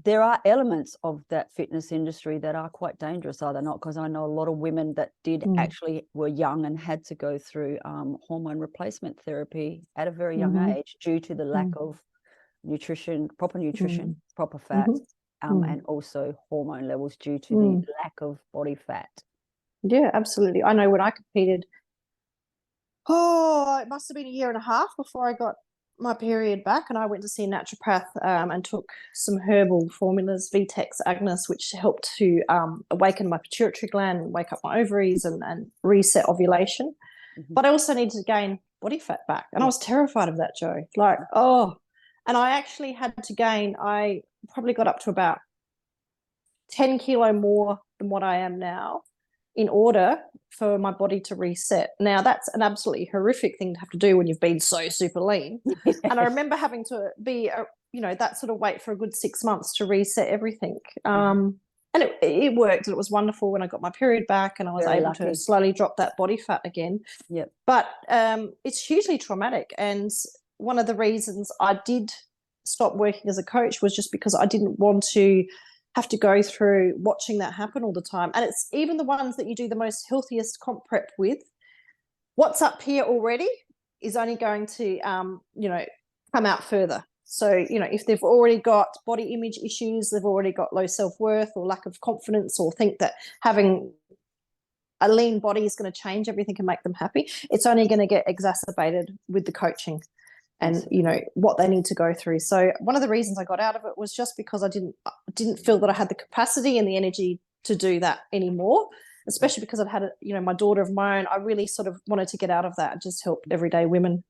There are elements of that fitness industry that are quite dangerous, are they not? Because I know a lot of women that did actually were young and had to go through hormone replacement therapy at a very young age due to the lack of nutrition, proper fat, and also hormone levels due to the lack of body fat. Yeah, absolutely. I know when I competed, it must have been 1.5 years before I got my period back, and I went to see a naturopath and took some herbal formulas, Vex Agnes, which helped to awaken my pituitary gland, wake up my ovaries, and reset ovulation. But I also needed to gain body fat back, and I was terrified of that, Jo. Like, and I actually had to gain, I probably got up to about 10 kilo more than what I am now in order for my body to reset. Now, that's an absolutely horrific thing to have to do when you've been so super lean. And I remember having to be, that sort of weight for a good 6 months to reset everything. And it worked, and it was wonderful when I got my period back and I was able to slowly drop that body fat again. Yep. But it's hugely traumatic. And one of the reasons I did stop working as a coach was just because I didn't want to have to go through watching that happen all the time. And it's even the ones that you do the most healthiest comp prep with, what's up here already is only going to, come out further. So, if they've already got body image issues, they've already got low self-worth or lack of confidence, or think that having a lean body is going to change everything and make them happy, it's only going to get exacerbated with the coaching and what they need to go through. So one of the reasons I got out of it was just because I didn't feel that I had the capacity and the energy to do that anymore, especially because I'd had my daughter of my own. I really sort of wanted to get out of that and just help everyday women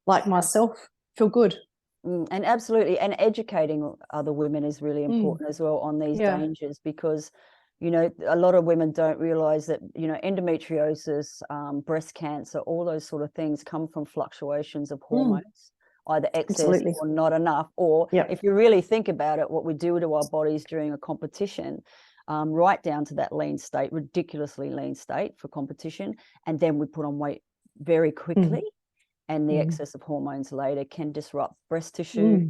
like myself feel good. And absolutely, and educating other women is really important as well on these dangers, because a lot of women don't realize that endometriosis, breast cancer, all those sort of things come from fluctuations of hormones, either excess or not enough, or if you really think about it, what we do to our bodies during a competition, right down to that lean state, ridiculously lean state for competition, and then we put on weight very quickly. And the excess of hormones later can disrupt breast tissue,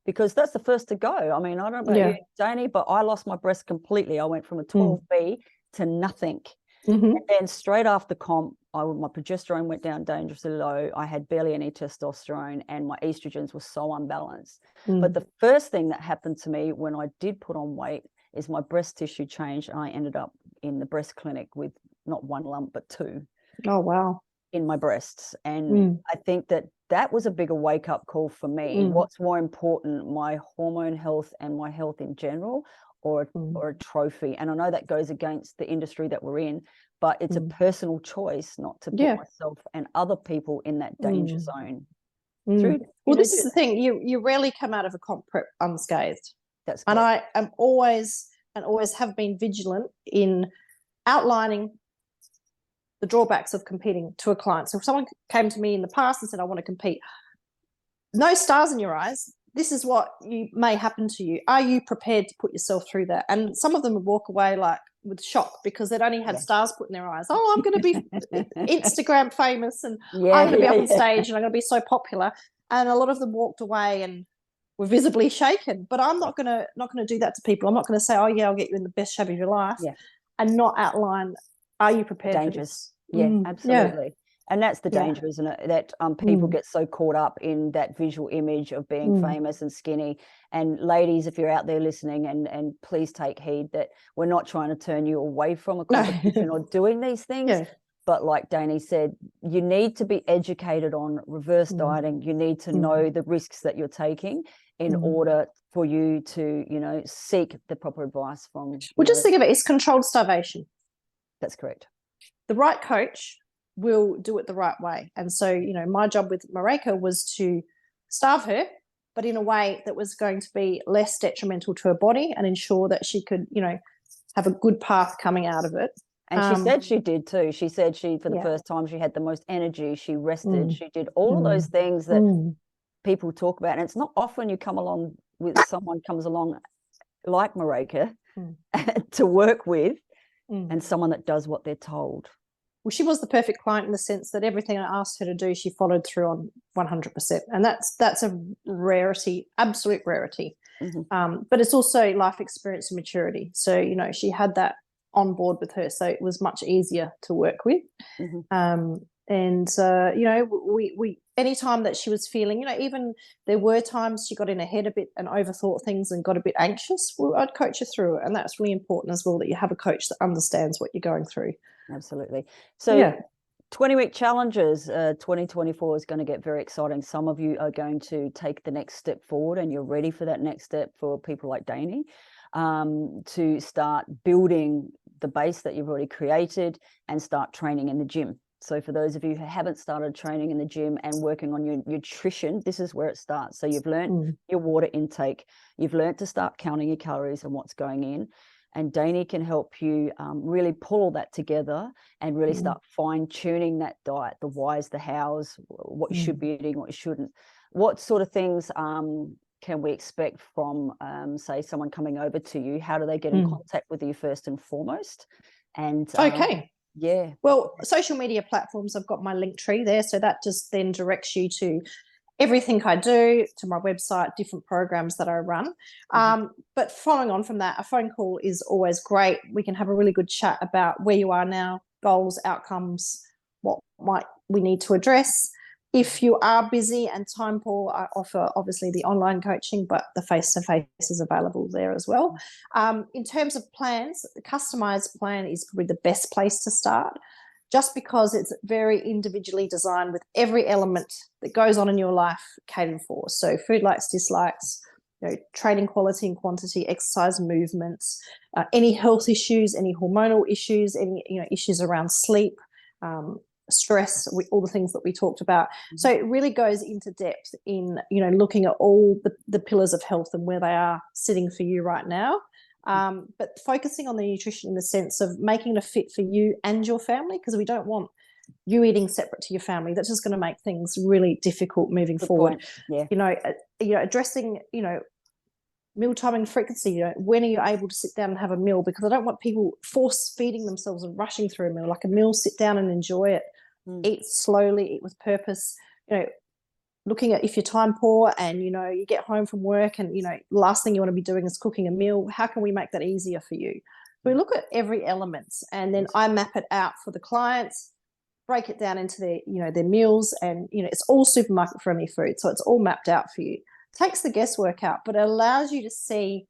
because that's the first to go. I mean, I don't know about you, Dayni, but I lost my breast completely. I went from a 12B to nothing. And then straight after comp, my progesterone went down dangerously low. I had barely any testosterone, and my estrogens were so unbalanced. But the first thing that happened to me when I did put on weight is my breast tissue changed, and I ended up in the breast clinic with not one lump, but two. Oh, wow. In my breasts. And I think that was a bigger wake-up call for me. What's more important, my hormone health and my health in general, or a trophy? And I know that goes against the industry that we're in, but it's a personal choice not to put myself and other people in that danger zone. Well, this is the thing, you rarely come out of a comp prep unscathed. That's and I am always have been vigilant in outlining the drawbacks of competing to a client. So if someone came to me in the past and said, I want to compete, no stars in your eyes, this is what may happen to you. Are you prepared to put yourself through that? And some of them would walk away like with shock, because they'd only had stars put in their eyes. Oh, I'm going to be Instagram famous, and I'm going to be up on stage, and I'm going to be so popular. And a lot of them walked away and were visibly shaken. But I'm not going to do that to people. I'm not going to say, oh yeah, I'll get you in the best shape of your life, and not outline, are you prepared for this? Absolutely. And that's the danger, isn't it? That people get so caught up in that visual image of being famous and skinny. And ladies, if you're out there listening, and please take heed that we're not trying to turn you away from a competition or doing these things. But like Dayni said, you need to be educated on reverse dieting. You need to know the risks that you're taking in order for you to, seek the proper advice from. Well, just think of it, it's controlled starvation. That's correct. The right coach will do it the right way. And so, my job with Mareka was to starve her, but in a way that was going to be less detrimental to her body, and ensure that she could, have a good path coming out of it. And she said she did too. She said for the first time, she had the most energy. She rested. She did all of those things that people talk about. And it's not often you come along with someone comes along like Mareka to work with, and someone that does what they're told. Well, she was the perfect client in the sense that everything I asked her to do, she followed through on 100%. And that's a rarity, absolute rarity. But it's also life experience and maturity. So, she had that on board with her. So it was much easier to work with. We anytime that she was feeling, even there were times she got in her head a bit and overthought things and got a bit anxious, well, I'd coach her through it. And that's really important as well, that you have a coach that understands what you're going through. Absolutely. So 20-week challenges. 2024 is going to get very exciting. Some of you are going to take the next step forward, and you're ready for that next step for people like Dayni, to start building the base that you've already created and start training in the gym. So for those of you who haven't started training in the gym and working on your nutrition, this is where it starts. So you've learned your water intake, you've learned to start counting your calories and what's going in. And Dayni can help you really pull all that together and really start fine-tuning that diet, the whys, the hows, what you should be eating, what you shouldn't. What sort of things can we expect from, say, someone coming over to you? How do they get in contact with you first and foremost? And okay. Yeah. Well, social media platforms, I've got my link tree there. So that just then directs you to everything I do, to my website, different programs that I run. But following on from that, a phone call is always great. We can have a really good chat about where you are now, goals, outcomes, what might we need to address. If you are busy and time poor, I offer obviously the online coaching, but the face-to-face is available there as well. In terms of plans, the customized plan is probably the best place to start, just because it's very individually designed with every element that goes on in your life catered for. So food likes, dislikes, training quality and quantity, exercise, movements, any health issues, any hormonal issues, any issues around sleep, stress, all the things that we talked about. So it really goes into depth in looking at all the pillars of health and where they are sitting for you right now. But focusing on the nutrition in the sense of making it a fit for you and your family, because we don't want you eating separate to your family. That's just going to make things really difficult moving forward. Addressing meal timing frequency. When are you able to sit down and have a meal? Because I don't want people force feeding themselves and rushing through a meal. Like a meal, sit down and enjoy it. Eat slowly, eat with purpose. Looking at if you're time poor and you get home from work and last thing you want to be doing is cooking a meal, how can we make that easier for you? We look at every element, and then I map it out for the clients, break it down into their meals, and it's all supermarket friendly food, so it's all mapped out for you. Takes the guesswork out, but it allows you to see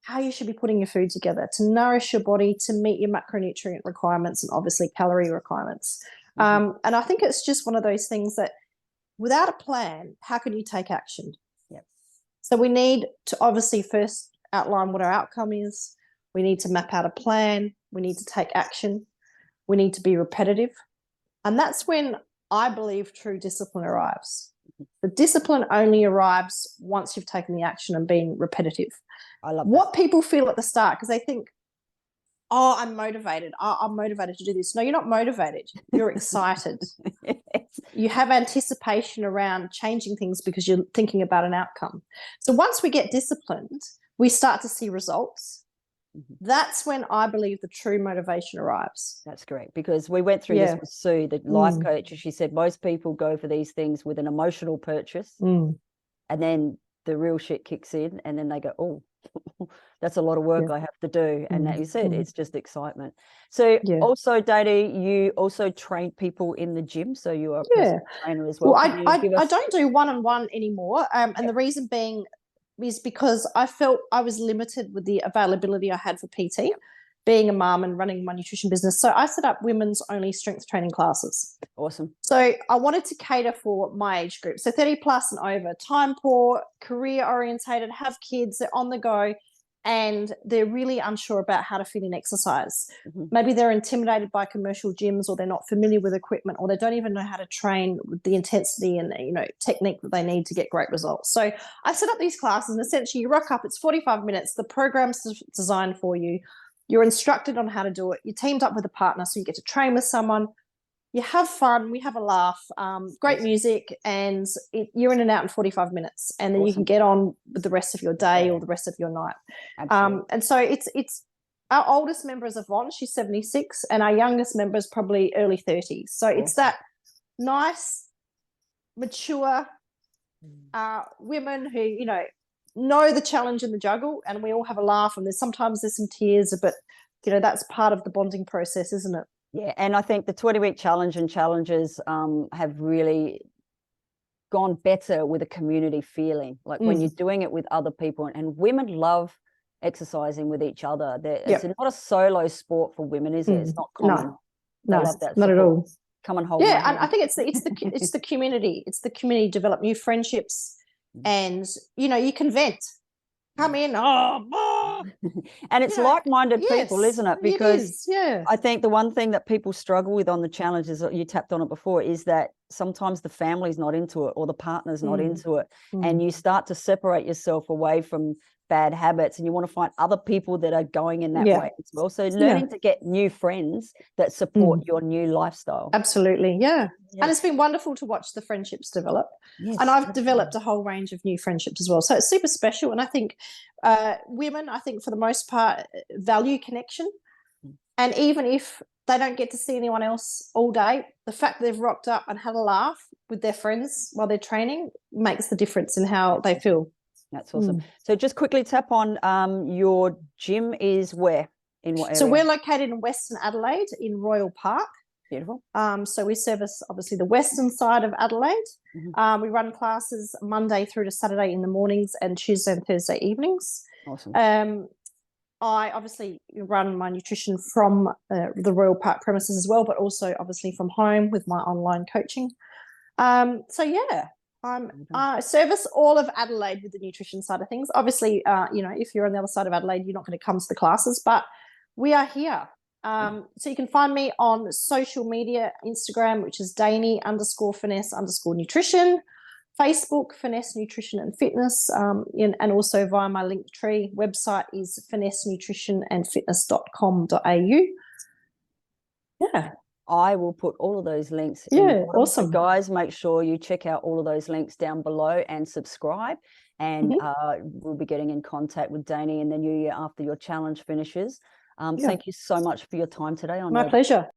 how you should be putting your food together to nourish your body, to meet your macronutrient requirements and obviously calorie requirements. And I think it's just one of those things that without a plan, how can you take action? Yep. So we need to obviously first outline what our outcome is. We need to map out a plan. We need to take action. We need to be repetitive. And that's when I believe true discipline arrives. The discipline only arrives once you've taken the action and been repetitive. I love what people feel at the start, because they think, oh, I'm motivated. I'm motivated to do this. No, you're not motivated. You're excited. You have anticipation around changing things because you're thinking about an outcome. So once we get disciplined, we start to see results. That's when I believe the true motivation arrives. That's correct, because we went through this with Sue, the life coach, and she said most people go for these things with an emotional purchase, and then the real shit kicks in, and then they go, oh, that's a lot of work I have to do. And that you said, it's just excitement. So also, Dayni, you also train people in the gym, so you are a personal trainer as well. Well, I don't do one-on-one anymore, and the reason being is because I felt I was limited with the availability I had for PT, being a mum and running my nutrition business. So I set up women's only strength training classes. Awesome. So I wanted to cater for my age group. So 30 plus and over, time poor, career orientated, have kids, they're on the go, and they're really unsure about how to fit in exercise. Maybe they're intimidated by commercial gyms, or they're not familiar with equipment, or they don't even know how to train with the intensity and technique that they need to get great results. So I set up these classes, and essentially you rock up, it's 45 minutes, the program's designed for you, you're instructed on how to do it, you're teamed up with a partner, so you get to train with someone, you have fun, we have a laugh, great music, and you're in and out in 45 minutes, and then you can get on with the rest of your day or the rest of your night. And so it's our oldest member is Yvonne, she's 76, and our youngest member is probably early 30s. So it's that nice, mature women who know the challenge and the juggle, and we all have a laugh, and sometimes there's some tears, but that's part of the bonding process, isn't it? Yeah, and I think the 20-week challenge and challenges have really gone better with a community feeling. Like when you're doing it with other people, and women love exercising with each other. It's not a solo sport for women, is it? It's not common. No, not at all. come and hold my Yeah, hand. and I think it's the community. It's the community, develop new friendships, and you can vent. Come in, and it's like-minded people, yes, isn't it? It Because is, yeah. I think the one thing that people struggle with on the challenges that you tapped on it before is that sometimes the family's not into it or the partner's not into it, and you start to separate yourself away from bad habits, and you want to find other people that are going in that way as well. So learning to get new friends that support your new lifestyle. Absolutely, yeah. And it's been wonderful to watch the friendships develop. Yes, and I've developed a whole range of new friendships as well. So it's super special. And I think women, I think for the most part, value connection. And even if they don't get to see anyone else all day, the fact that they've rocked up and had a laugh with their friends while they're training makes the difference in how they feel. That's awesome. So just quickly tap on your gym is where, in what area? So we're located in Western Adelaide in Royal Park. Beautiful. So we service obviously the western side of Adelaide. We run classes Monday through to Saturday in the mornings and Tuesday and Thursday evenings. Awesome. I obviously run my nutrition from the Royal Park premises as well, but also obviously from home with my online coaching. So yeah, I service all of Adelaide with the nutrition side of things. Obviously, if you're on the other side of Adelaide, you're not going to come to the classes, but we are here. So you can find me on social media, Instagram, which is Dayni_Finesse_Nutrition, Facebook, Finesse Nutrition and Fitness, and also via my Linktree. Website is finessenutritionandfitness.com.au. Yeah. I will put all of those links. Awesome. So guys, make sure you check out all of those links down below and subscribe. And we'll be getting in contact with Dayni in the new year after your challenge finishes. Thank you so much for your time today. My pleasure.